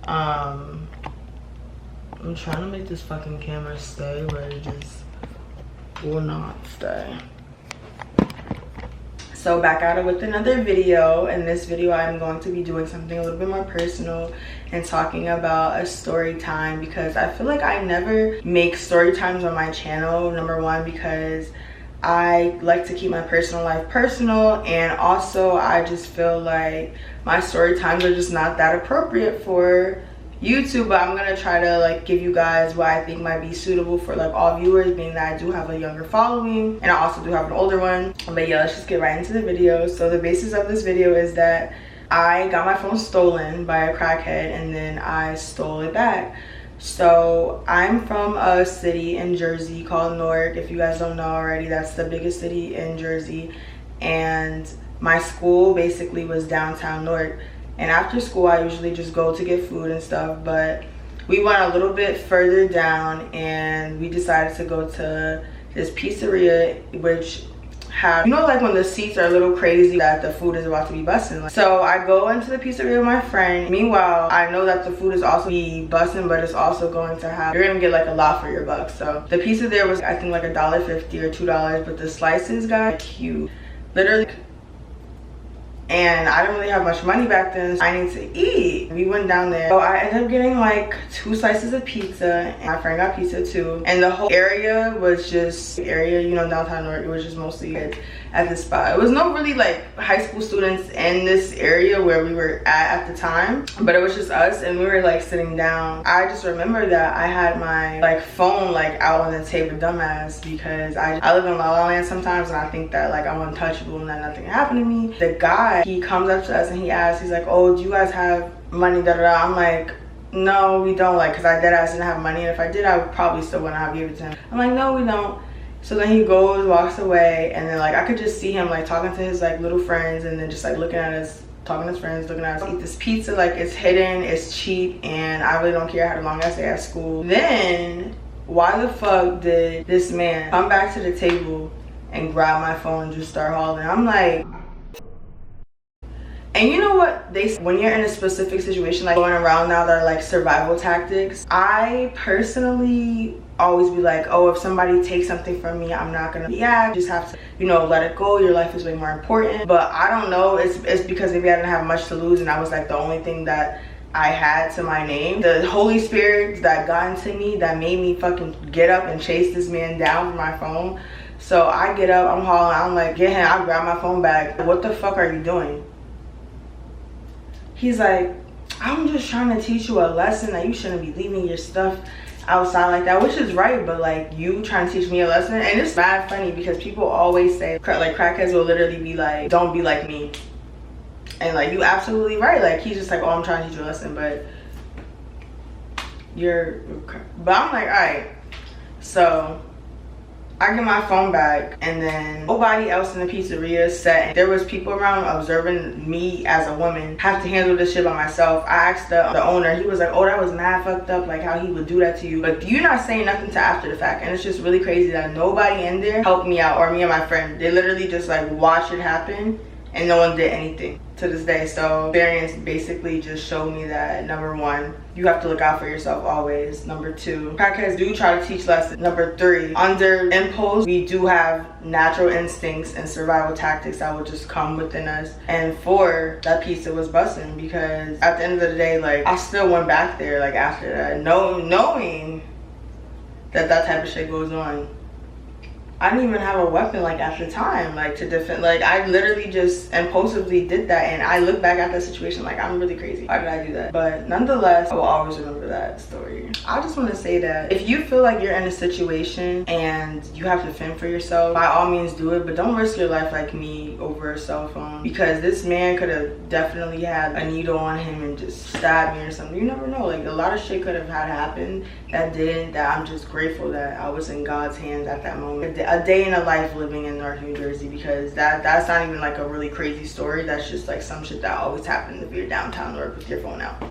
I'm trying to make this fucking camera stay, but it just will not stay. So back at it with another video. In this video, I'm going to be doing something a little bit more personal and talking about a story time, because I feel like I never make story times on my channel. Number one, because I like to keep my personal life personal, and also I just feel like my story times are just not that appropriate for YouTube. But I'm gonna try to like give you guys what I think might be suitable for like all viewers, being that I do have a younger following and I also do have an older one. But yeah, let's just get right into the video. So the basis of this video is that I got my phone stolen by a crackhead and then I stole it back. So I'm from a city in Jersey called Newark. If you guys don't know already, that's the biggest city in Jersey, and my school basically was downtown Newark. And after school I usually just go to get food and stuff, but we went a little bit further down and we decided to go to this pizzeria, which had, you know, like when the seats are a little crazy that the food is about to be busting. So I go into the pizzeria with my friend. Meanwhile, I know that the food is also be busting, but it's also going to have, you're gonna get like a lot for your buck. So the pizza there was, I think, like $1.50 or $2, but the slices got huge, literally. And I didn't really have much money back then, so I need to eat. We went down there. So I ended up getting like 2 slices of pizza, and my friend got pizza too. And the whole area was just, you know, downtown Newark, it was just mostly kids at this spot. It was no really like high school students in this area where we were at the time, but it was just us, and we were like sitting down. I just remember that I had my like phone like out on the table, dumbass, because I live in La La Land sometimes, and I think that like I'm untouchable and that nothing happened to me. The guy, he comes up to us and he asks, he's like, oh, do you guys have money, da da da. I'm like, no, we don't, like, because I deadass didn't have money, and if I did, I would probably still wouldn't have given it to him. I'm like, no, we don't. So then he goes, walks away, and then like I could just see him like talking to his like little friends, and then just like looking at us, talking to his friends, looking at us eat this pizza. Like, it's hidden, it's cheap, and I really don't care how long I stay at school. Then why the fuck did this man come back to the table and grab my phone and just start hauling? I'm like, and you know what they say, when you're in a specific situation like going around now that are like survival tactics, I personally always be like, oh, if somebody takes something from me, I'm not gonna react. You just have to, you know, let it go. Your life is way more important. But I don't know, it's because maybe I didn't have much to lose and I was like the only thing that I had to my name. The Holy Spirit that got into me that made me fucking get up and chase this man down for my phone. So I get up, I'm hauling, I'm like, get him. I grab my phone back. What the fuck are you doing? He's like, I'm just trying to teach you a lesson that you shouldn't be leaving your stuff outside like that, which is right, but like, you trying to teach me a lesson? And it's bad funny because people always say, like, crackheads will literally be like, don't be like me. And like, you absolutely right. Like, he's just like, oh, I'm trying to teach you a lesson, but but I'm like, all right. So I get my phone back, and then nobody else in the pizzeria said, there was people around observing me as a woman have to handle this shit by myself. I asked the owner, he was like, oh, that was mad fucked up, like how he would do that to you, but you're not saying nothing to after the fact. And it's just really crazy that nobody in there helped me out, or me and my friend. They literally just like watched it happen and no one did anything to this day. So experience basically just showed me that, number one, you have to look out for yourself always. Number two, crackheads do try to teach lessons. Number three, under impulse, we do have natural instincts and survival tactics that will just come within us. And four, that pizza was busting, because at the end of the day, like, I still went back there like after that, knowing that that type of shit goes on. I didn't even have a weapon like at the time, like to defend. Like, I literally just impulsively did that, and I look back at that situation like, I'm really crazy. Why did I do that? But nonetheless, I will always remember that story. I just want to say that if you feel like you're in a situation and you have to fend for yourself, by all means do it, but don't risk your life like me over a cell phone, because this man could have definitely had a needle on him and just stabbed me or something. You never know. Like, a lot of shit could have had happened that didn't, that I'm just grateful that I was in God's hands at that moment. A day in a life living in North New Jersey, because that's not even like a really crazy story. That's just like some shit that always happens if you're downtown or with your phone out.